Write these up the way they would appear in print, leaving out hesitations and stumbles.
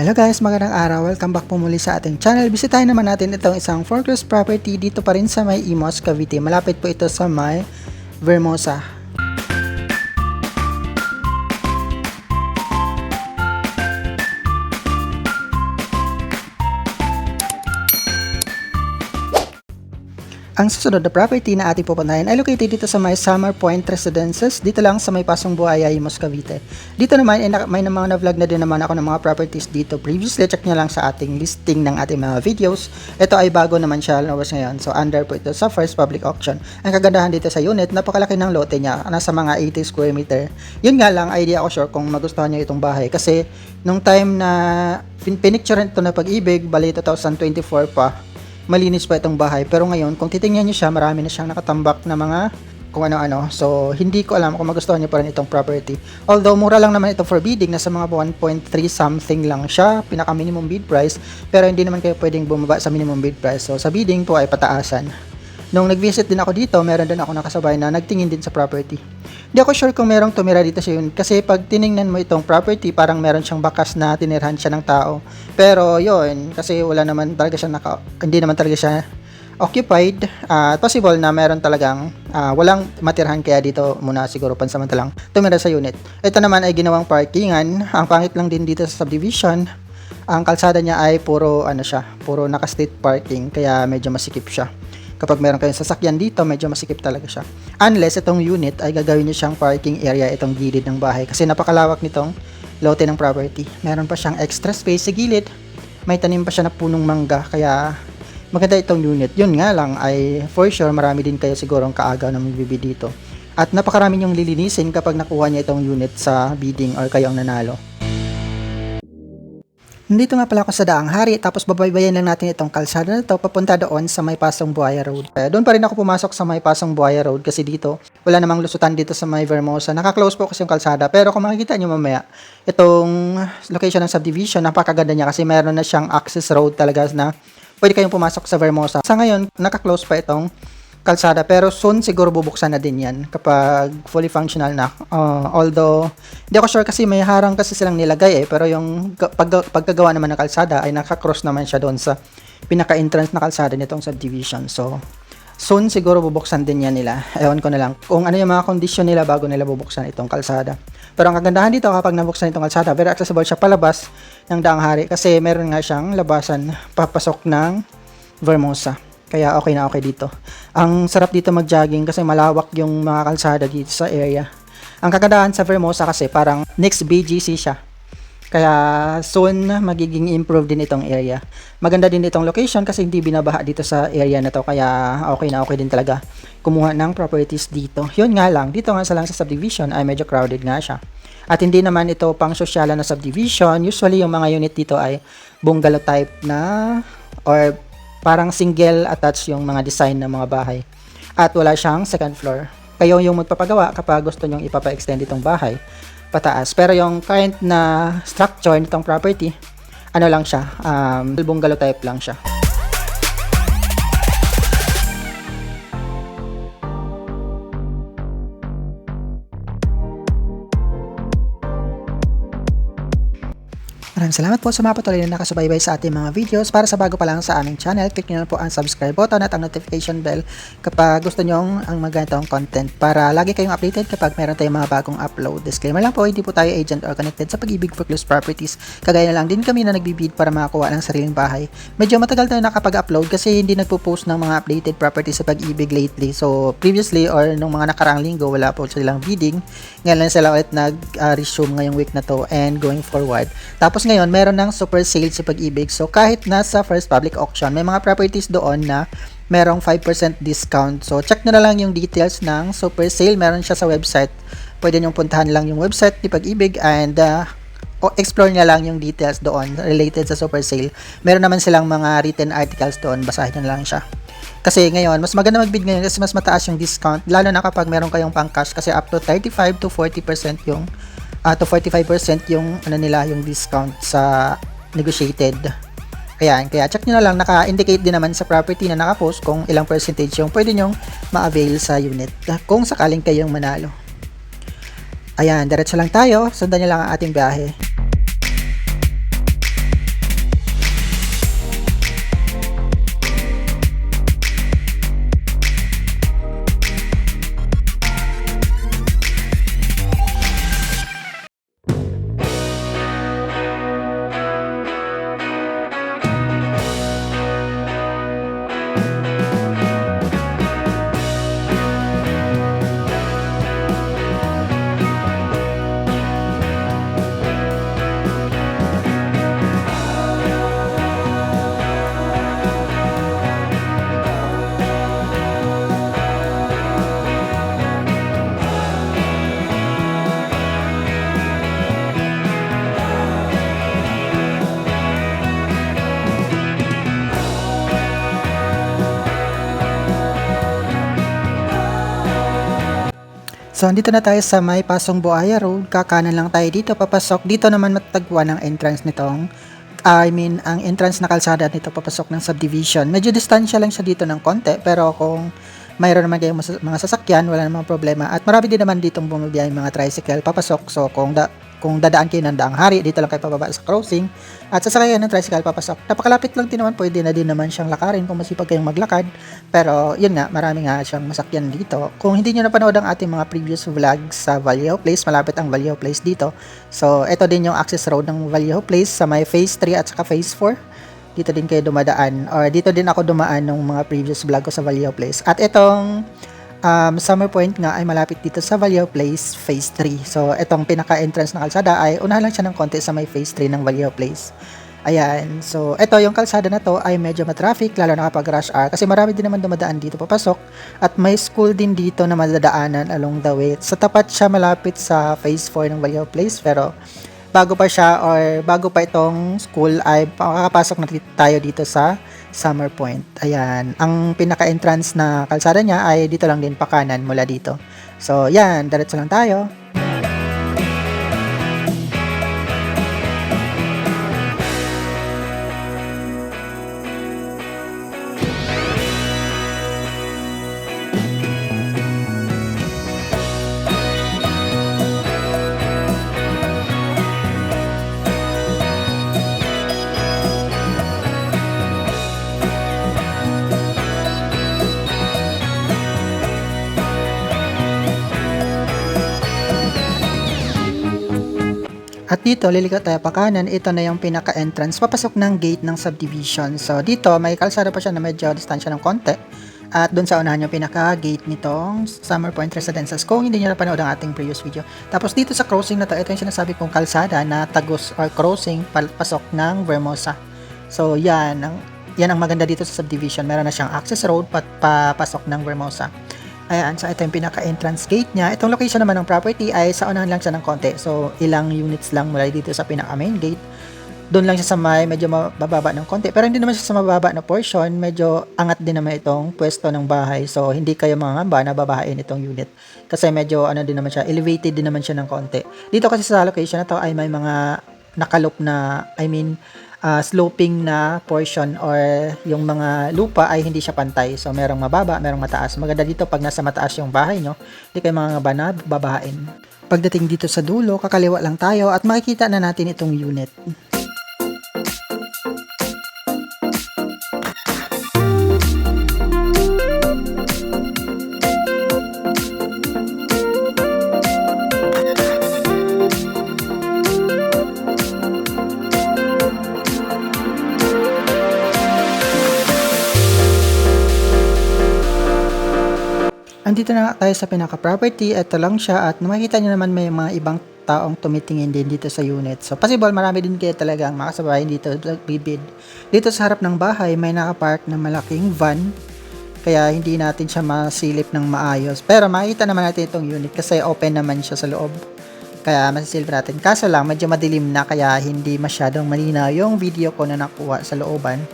Hello guys, magandang araw. Welcome back po muli sa ating channel. Bisitahin naman natin itong isang foreclosed property dito pa rin sa may Imus, Cavite. Malapit po ito sa may Vermosa. Ang susunod na property na ating pupuntahin ay located dito sa may Summer Point Residences, dito lang sa may Pasong Buhaya, Imus, Cavite. Dito naman may mga na-vlog na din naman ako ng mga properties dito. Previously, check nyo lang sa ating listing ng ating mga videos. Ito ay bago naman siya labas ngayon. So, under po ito sa first public auction. Ang kagandahan dito sa unit, napakalaki ng lote niya. Nasa mga 80 square meter. Yun nga lang, idea ako sure kung magustuhan nyo itong bahay. Kasi, nung time na pinicturean ito na Pag-ibig, bali 2024 pa, malinis pa itong bahay. Pero ngayon, kung titingnan nyo siya, marami na siyang nakatambak na mga kung ano-ano. So, hindi ko alam kung magustuhan nyo pa rin itong property. Although, mura lang naman ito for bidding. Nasa mga 1.3 something lang siya. Pinaka minimum bid price. Pero hindi naman kayo pwedeng bumaba sa minimum bid price. So, sa bidding po ay pataasan. Nung nag-visit din ako dito, meron din ako nakasabay na nagtingin din sa property. Hindi ako sure kung merong tumira dito sa unit. Kasi pag tiningnan mo itong property, parang meron siyang bakas na tinirhan siya ng tao. Pero yun, kasi wala naman talaga siya hindi naman talaga siya occupied. Possible na meron talagang walang matirhan, kaya dito muna siguro pansamantalang tumira sa unit. Ito naman ay ginawang parkingan. Ang pangit lang din dito sa subdivision, ang kalsada niya ay puro naka-street parking, kaya medyo masikip siya. Kapag meron kayong sasakyan dito, medyo masikip talaga siya. Unless itong unit ay gagawin nyo siyang parking area, itong gilid ng bahay. Kasi napakalawak nitong lote ng property. Meron pa siyang extra space sa gilid. May tanim pa siya na punong mangga. Kaya maganda itong unit. Yun nga lang ay for sure marami din kayo sigurong kaagaw na magbibid dito. At napakarami nyong lilinisin kapag nakuha niya itong unit sa bidding or kayo ang nanalo. Nandito nga pala ako sa Daang Hari, tapos babaybayin lang natin itong kalsada na ito papunta doon sa may Pasong Buhaya Road. Doon pa rin ako pumasok sa may Pasong Buhaya Road kasi dito wala namang lusutan dito sa may Vermosa. Naka-close po kasi yung kalsada, pero kung makikita nyo mamaya, itong location ng subdivision, napakaganda niya kasi meron na siyang access road talaga na pwede kayong pumasok sa Vermosa. Sa ngayon, naka-close pa itong kalsada, pero soon siguro bubuksan na din yan kapag fully functional na. Although hindi ako sure kasi may harang kasi silang nilagay pero yung pagkagawa naman ng kalsada ay naka-cross naman siya doon sa pinaka-entrance na kalsada nitong subdivision. So soon siguro bubuksan din yan nila. Ewan ko na lang kung ano yung mga condition nila bago nila bubuksan itong kalsada. Pero ang kagandahan dito, kapag nabuksan itong kalsada, very accessible siya palabas ng Daang Hari kasi meron nga siyang labasan papasok ng Vermosa. Kaya okay na okay dito. Ang sarap dito mag-jogging kasi malawak yung mga kalsada dito sa area. Ang kagandahan sa Vermosa kasi parang next BGC siya. Kaya soon magiging improve din itong area. Maganda din itong location kasi hindi binabaha dito sa area na to. Kaya okay na okay din talaga kumuha ng properties dito. Yun nga lang, dito nga sa subdivision ay medyo crowded nga siya. At hindi naman ito pang sosyalan na subdivision. Usually yung mga unit dito ay bungalow type na or parang single attached yung mga design ng mga bahay. At wala siyang second floor. Kayo yung magpapagawa kapag gusto nyong ipapa-extend itong bahay pataas. Pero yung current na structure nitong property, ano lang siya, bungalow type lang siya. Maraming salamat po sa mga patuloy na nakasubaybay sa ating mga videos. Para sa bago pa lang sa aming channel, click nyo na po ang subscribe button at ang notification bell kapag gusto nyo ang magandang content para lagi kayong updated kapag meron tayong mga bagong upload. Disclaimer lang po, hindi po tayo agent or connected sa Pag-ibig Foreclosed Properties. Kagaya na lang din kami na nagbibid para makakuha ng sariling bahay. Medyo matagal tayo nakapag-upload kasi hindi nagpo-post ng mga updated properties sa Pag-ibig lately. So previously or nung mga nakaraang linggo, wala po silang bidding. Ngayon sila ulit nag-resume ngayong week na to and going forward. Tapos ngayon, meron ng super sale sa Pag-ibig. So, kahit nasa first public auction, may mga properties doon na merong 5% discount. So, check na lang yung details ng super sale. Meron siya sa website. Pwede nyo puntahan lang yung website ni Pag-ibig and explore nyo lang yung details doon related sa super sale. Meron naman silang mga written articles doon. Basahin nyo lang siya. Kasi ngayon, mas maganda mag-bid ngayon kasi mas mataas yung discount. Lalo na kapag meron kayong pang cash kasi up to 35 to 40% yung to 45% yung nila yung discount sa negotiated. Ayan, kaya check nyo na lang, naka-indicate din naman sa property na naka-post kung ilang percentage yung pwede nyong ma-avail sa unit kung sakaling kayong manalo. Ayan, diretso lang tayo, sundan nyo lang ang ating biyahe. So, andito na tayo sa may Pasong Buaya Road. Kakanan lang tayo dito, papasok. Dito naman matatagpuan ang entrance nitong, ang entrance na kalsada nito papasok ng subdivision. Medyo distansya lang siya dito ng konti, pero kung mayroon naman kayong mga sasakyan, wala namang problema. At marami din naman ditong bumibiyay mga tricycle papasok. So, kung dadaan kayo ng Daang Hari, dito lang kayo pababa sa crossing at sasakay ng tricycle papasok. Napakalapit lang din naman, pwede na din naman siyang lakarin kung masipag kayong maglakad. Pero yun nga, marami nga siyang masakyan dito. Kung hindi nyo napanood ang ating mga previous vlogs sa Vallejo Place, malapit ang Vallejo Place dito. So ito din yung access road ng Vallejo Place sa may phase 3 at saka phase 4. Dito din kayo dumadaan, or dito din ako dumaan ng mga previous vlog ko sa Vallejo Place. At itong Summer Point nga ay malapit dito sa Vallejo Place Phase 3. So, itong pinaka-entrance na kalsada ay unahan lang siya ng konti sa may Phase 3 ng Vallejo Place. Ayan. So, ito yung kalsada na to ay medyo matraffic, lalo na kapag rush hour. Kasi marami din naman dumadaan dito papasok. At may school din dito na madadaanan along the way. Sa tapat siya malapit sa Phase 4 ng Vallejo Place. Pero, bago pa itong school ay makakapasok na tayo dito sa Summer Point. Ayan, ang pinaka-entrance na kalsada niya ay dito lang din pakanan mula dito. So, yan, diretso lang tayo. At dito, lilikat tayo pa kanan, ito na yung pinaka-entrance, papasok ng gate ng subdivision. So, dito, may kalsada pa siya na medyo distansya ng konti. At doon sa unahan yung pinaka-gate nitong Summer Point Residences, kung hindi nyo napanood ang ating previous video. Tapos dito sa crossing na to, ito yung sinasabi kong kalsada na tagos or crossing pasok ng Vermosa. So, yan ang maganda dito sa subdivision. Meron na siyang access road papasok ng Vermosa. Ayan, so ito yung pinaka-entrance gate niya. Itong location naman ng property ay sa unahan lang siya ng konti. So, ilang units lang mula dito sa pinaka-main gate. Doon lang siya sa may medyo mababa ng konti. Pero hindi naman siya sa mababa na portion. Medyo angat din naman itong pwesto ng bahay. So, hindi kayo mangangamba na babahain itong unit. Kasi medyo din naman siya, elevated din naman siya ng konti. Dito kasi sa location na to ay may mga nakalop na, sloping na portion, or yung mga lupa ay hindi siya pantay. So, merong mababa, merong mataas. Maganda dito pag nasa mataas yung bahay nyo, hindi kayo mangangamba na babahain. Pagdating dito sa dulo, kakaliwa lang tayo at makikita na natin itong unit. Andito na tayo sa pinaka-property. Ito lang siya at makikita nyo naman may mga ibang taong tumitingin din dito sa unit. So, possible marami din kayo talagang makasabay dito bibid. Dito sa harap ng bahay may nakapark na malaking van. Kaya hindi natin siya masilip ng maayos. Pero makikita naman natin itong unit kasi open naman siya sa loob. Kaya masisilip natin. Kaso lang medyo madilim na kaya hindi masyadong malinaw yung video ko na nakuha sa looban.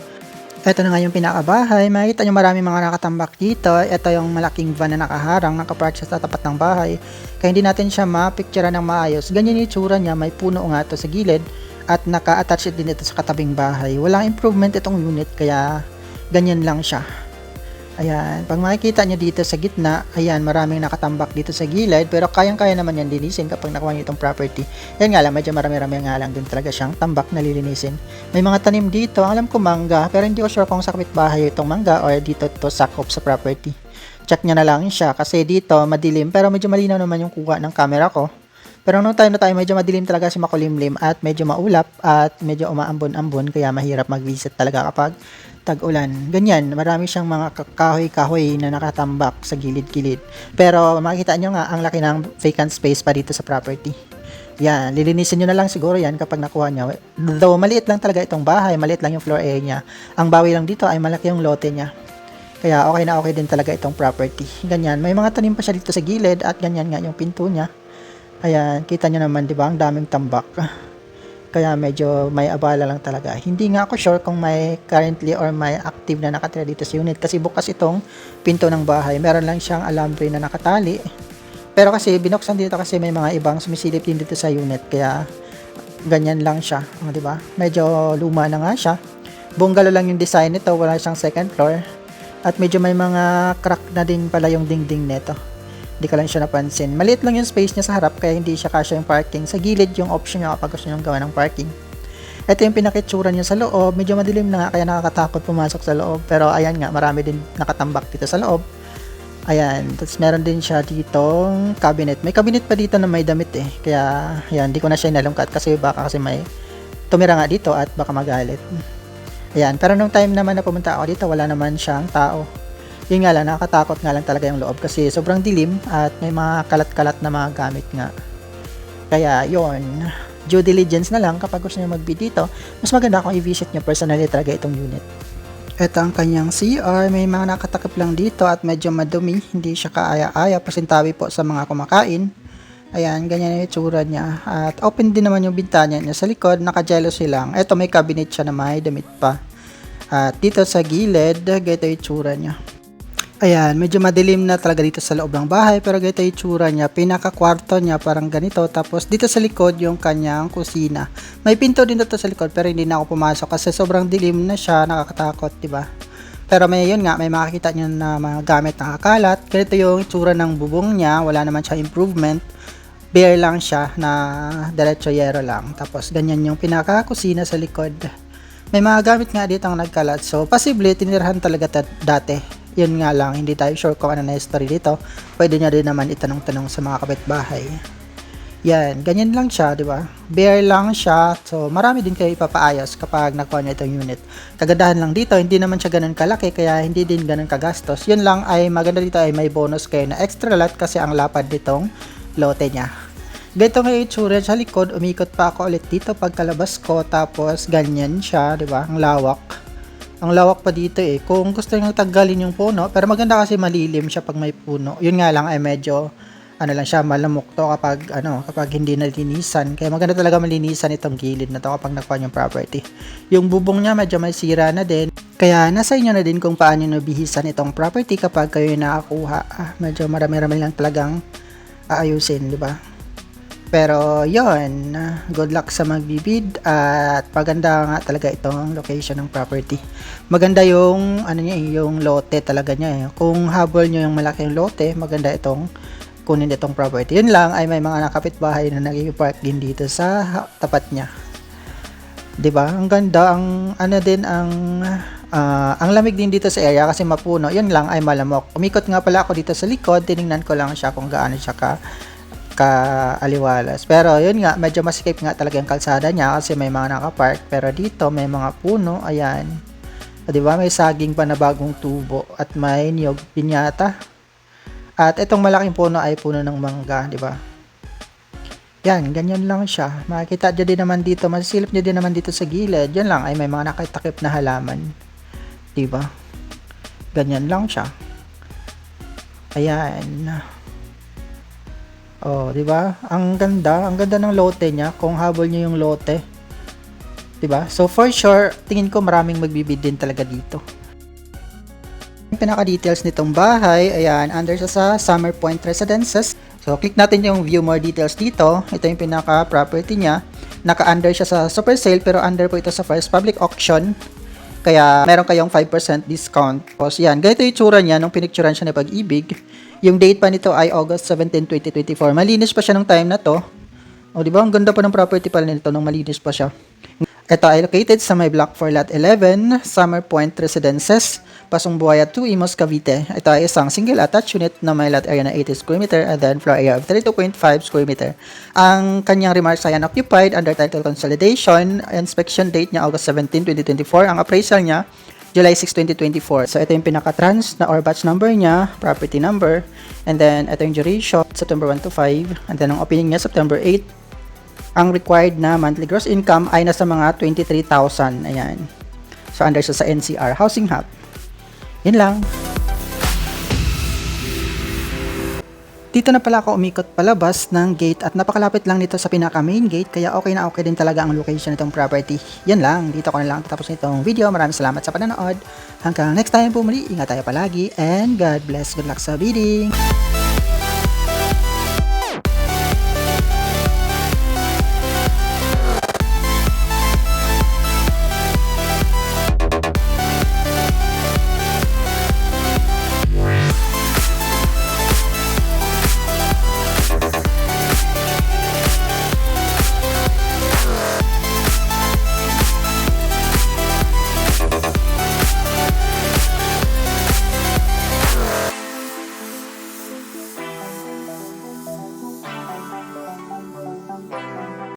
Ito na nga yung pinakabahay. Makikita nyo marami mga nakatambak dito. Ito yung malaking van na nakaharang, nakapark siya sa tapat ng bahay. Kaya hindi natin siya mapicturean ng maayos. Ganyan yung itsura niya. May puno nga ito sa gilid. At naka-attach din ito sa katabing bahay. Walang improvement itong unit. Kaya ganyan lang siya. Ayan. Pag makikita nyo dito sa gitna, ayan, maraming nakatambak dito sa gilid. Pero kayang-kaya naman yan linisin kapag nakuha nyo itong property. Yan nga lang, medyo marami-rami nga lang din talaga siyang tambak na lilinisin. May mga tanim dito. Alam ko mangga, pero hindi ko sure kung sa kapitbahay itong mangga or dito ito sakop sa property. Check nyo na lang siya kasi dito madilim pero medyo malinaw naman yung kuha ng camera ko. Pero nung time na tayo medyo madilim talaga si makulimlim at medyo maulap at medyo umaambon-ambon kaya mahirap mag-visit talaga kapag tag-ulan. Ganyan, marami siyang mga kahoy-kahoy na nakatambak sa gilid-gilid. Pero makikita nyo nga ang laki ng vacant space pa dito sa property. Yan, lilinisin nyo na lang siguro yan kapag nakuha nyo. Though maliit lang talaga itong bahay, maliit lang yung floor area niya. Ang bawi lang dito ay malaki yung lote niya. Kaya okay na okay din talaga itong property. Ganyan, may mga tanim pa siya dito sa gilid at ganyan nga yung pinto niya. Ayan, kita nyo naman, di ba? Ang daming tambak. Kaya medyo may abala lang talaga. Hindi nga ako sure kung may currently or may active na nakatira dito sa unit. Kasi bukas itong pinto ng bahay. Meron lang siyang alambre na nakatali. Pero kasi binuksan dito kasi may mga ibang sumisilip din dito sa unit, kaya ganyan lang siya, di ba? Medyo luma na nga siya. Bungalow lang yung design nito, wala siyang second floor. At medyo may mga crack na din pala yung dingding nito. Hindi ko lang siya napansin. Maliit lang yung space niya sa harap, kaya hindi siya kasya yung parking. Sa gilid yung option niya kapag gusto nyo gawa ng parking. Ito yung pinakitsura niya sa loob. Medyo madilim na nga, kaya nakakatakot pumasok sa loob. Pero ayan nga, marami din nakatambak dito sa loob. Ayan, tapos meron din siya ditong cabinet. May cabinet pa dito na may damit eh. Kaya, ayan, di ko na siya inalungkat kasi baka kasi may tumira nga dito at baka magalit. Ayan, pero nung time naman na pumunta ako dito, wala naman siyang tao. Yun nga lang, nakakatakot nga lang talaga yung loob kasi sobrang dilim at may mga kalat-kalat na mga gamit nga. Kaya, yun, due diligence na lang kapag gusto nyo mag-bid dito. Mas maganda kung i-visit nyo personally talaga itong unit. Ito ang kanyang CR, may mga nakatakip lang dito at medyo madumi, hindi siya kaaya-aya, pasintabi po sa mga kumakain. Ayan, ganyan yung itsura niya. At open din naman yung bintana niya sa likod, naka-jealousy lang. Ito may cabinet siya na may damit pa. At dito sa gilid, ganito yung itsura niya. Ayan, medyo madilim na talaga dito sa loob ng bahay, pero ganito yung itsura niya. Pinaka-kwarto niya parang ganito, tapos dito sa likod yung kanyang kusina. May pinto din dito sa likod, pero hindi na ako pumasok kasi sobrang dilim na siya, nakakatakot, diba? Pero may yun nga, may makikita niyo na mga gamit na kakalat. Ganito yung itsura ng bubong niya, wala naman siya improvement. Bare lang siya na diretso yero lang. Tapos ganyan yung pinaka-kusina sa likod. May mga gamit nga dito ang nagkalat, so possibly tinirahan talaga dati. Yun nga lang, hindi tayo sure kung ano na history dito. Pwede niya din naman itanong-tanong sa mga kapitbahay. Yan, ganyan lang siya, di ba? Bare lang siya, so marami din kayo ipapaayos kapag nakuha niyo itong unit. Kagandahan lang dito, hindi naman siya ganun kalaki, kaya hindi din ganun kagastos. Yun lang ay maganda dito ay may bonus kayo na extra lot kasi ang lapad nitong lote niya. Ganito nga yung itsura sa likod, umikot pa ako ulit dito pagkalabas ko, tapos ganyan siya, di ba? Ang lawak. Ang lawak pa dito eh. Kung gusto nyo tanggalin yung puno, pero maganda kasi malilim siya pag may puno. Yun nga lang ay medyo ano lang siya, malamok to kapag hindi nalinisan. Kaya maganda talaga malinisan itong gilid na to kapag nakuha yung property. Yung bubong niya medyo may sira na din. Kaya nasa inyo na din kung paano nabihisan itong property kapag kayo nakakuha. Medyo marami-rami lang talagang aayusin, di ba? Pero yon, good luck sa magbibid at maganda nga talaga itong location ng property. Maganda yung yung lote talaga niya. Kung habol niyo yung malaking lote, maganda itong kunin itong property. Yun lang ay may mga nakapitbahay na nagki-park din dito sa tapat niya. 'Di ba? Ang ganda, ang ang lamig din dito sa area kasi mapuno. Yun lang ay malamok. Umikot nga pala ako dito sa likod, tiningnan ko lang siya kung gaano siya kaaliwalas. Pero yun nga, medyo masikip nga talaga yung kalsada niya kasi may mga nakapark. Pero dito may mga puno, ayan. O, diba? May saging pa na bagong tubo at may niyog pinyata. At itong malaking puno ay puno ng mangga, diba? Yan, ganyan lang siya. Makikita nyo din naman dito, masisilip nyo din naman dito sa gilid. Yan lang ay may mga nakatakip na halaman. Diba? Ganyan lang siya. Ayan. Oh, 'di ba? Ang ganda ng lote niya kung habol niyo yung lote. 'Di ba? So for sure, tingin ko maraming magbibid din talaga dito. Yung pinaka-details nitong bahay, ayan, under siya sa Summer Point Residences. So click natin yung view more details dito. Ito yung pinaka-property niya. Naka-under siya sa super sale pero under po ito sa first public auction. Kaya meron kayong 5% discount. Tapos yan, ganito yung itsura niya nung pinicturean siya ni Pag-ibig. Yung date pa nito ay August 17, 2024. Malinis pa siya nung time na to. O, di ba? Ang ganda pa ng property pala nito nung malinis pa siya. Ito ay located sa may Block 4 Lot 11, Summer Point Residences, Pasong Buhaya 2, Imus, Cavite. Ito ay isang single attached unit na may lot area na 80 square meter and then floor area of 32.5 square meter. Ang kanyang remarks ay unoccupied, under title consolidation, inspection date niya August 17, 2024. Ang appraisal niya July 6, 2024. So, ito yung pinaka-trans na or batch number niya, property number, and then ito yung duration, September 1 to 5, and then ang opening niya, September 8. Ang required na monthly gross income ay nasa mga 23,000. Ayan. So, under siya sa NCR Housing Hub. Yun lang. Dito na pala ako umikot palabas ng gate at napakalapit lang nito sa pinaka main gate kaya okay na okay din talaga ang location nitong property. Yan lang, dito ko na lang tapos nitong video. Maraming salamat sa panonood. Hanggang next time po muli, ingat tayo palagi and God bless. Good luck sa bidding!